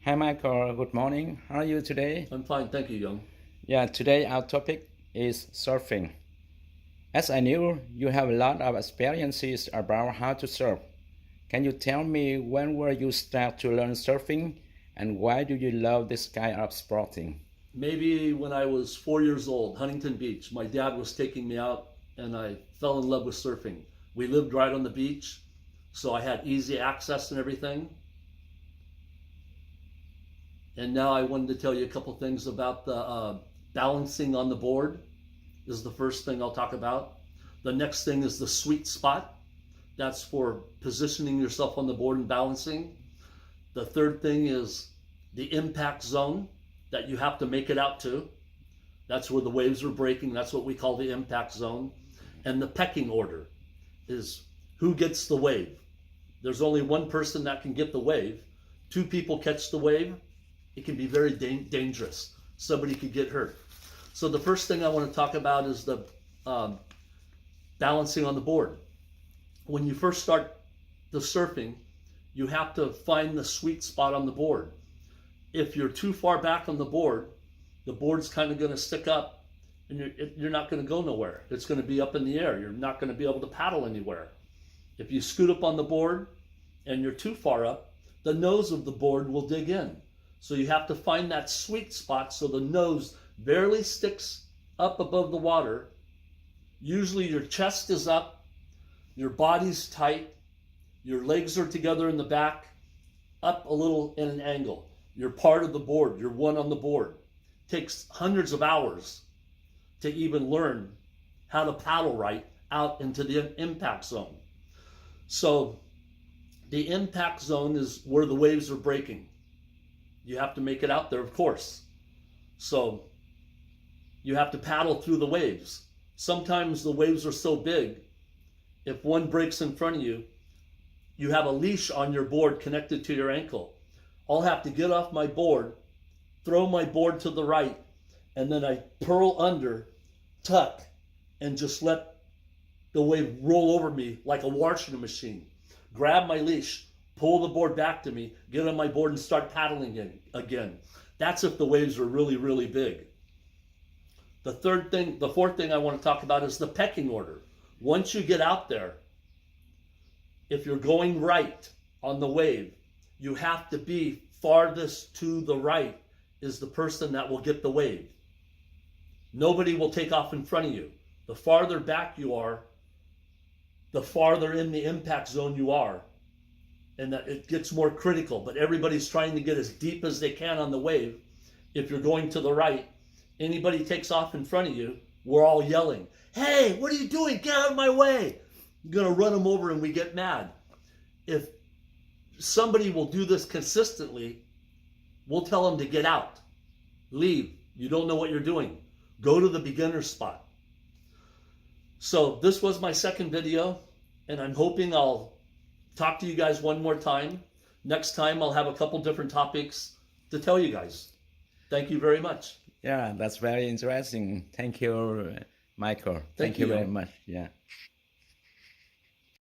Hi Michael, good morning. How are you today? I'm fine, thank you, Young. Yeah, today our topic is surfing. As I knew, you have a lot of experiences about how to surf. Can you tell me when were you start to learn surfing and why do you love this kind of sporting? Maybe when I was 4 years old, Huntington Beach, my dad was taking me out and I fell in love with surfing. We lived right on the beach, so I had easy access and everything. And now I wanted to tell you a couple things about the balancing on the board is the first thing I'll talk about. The next thing is the sweet spot. That's for positioning yourself on the board and balancing. The third thing is the impact zone that you have to make it out to. That's where the waves are breaking. That's what we call the impact zone. And the pecking order is who gets the wave. There's only one person that can get the wave. Two people catch the wave. It can be very dangerous. Somebody could get hurt. So the first thing I want to talk about is the balancing on the board. When you first start the surfing, you have to find the sweet spot on the board. If you're too far back on the board's kind of going to stick up and you're not going to go nowhere. It's going to be up in the air. You're not going to be able to paddle anywhere. If you scoot up on the board and you're too far up, the nose of the board will dig in. So you have to find that sweet spot so the nose barely sticks up above the water. Usually your chest is up, your body's tight, your legs are together in the back, up a little in an angle. You're part of the board, you're one on the board. It takes hundreds of hours to even learn how to paddle right out into the impact zone. So the impact zone is where the waves are breaking. You have to make it out there, of course. So you have to paddle through the waves. Sometimes the waves are so big, if one breaks in front of you, you have a leash on your board connected to your ankle. I'll have to get off my board, throw my board to the right, and then I pearl under, tuck, and just let the wave roll over me like a washing machine. Grab my leash, pull the board back to me, get on my board and start paddling again. That's if the waves are really, really big. The fourth thing I want to talk about is the pecking order. Once you get out there, if you're going right on the wave, you have to be farthest to the right is the person that will get the wave. Nobody will take off in front of you. The farther back you are, the farther in the impact zone you are. And that it gets more critical, but everybody's trying to get as deep as they can on the wave. If you're going to the right, anybody takes off in front of you, we're all yelling, "Hey, what are you doing? Get out of my way." I'm going to run them over and we get mad. If somebody will do this consistently, we'll tell them to get out. Leave. You don't know what you're doing. Go to the beginner spot. So this was my second video, and I'm hoping I'll talk to you guys one more time. Next time I'll have a couple different topics to tell you guys. Thank you very much. Yeah, that's very interesting. Thank you, Michael. Thank you very much. Yeah.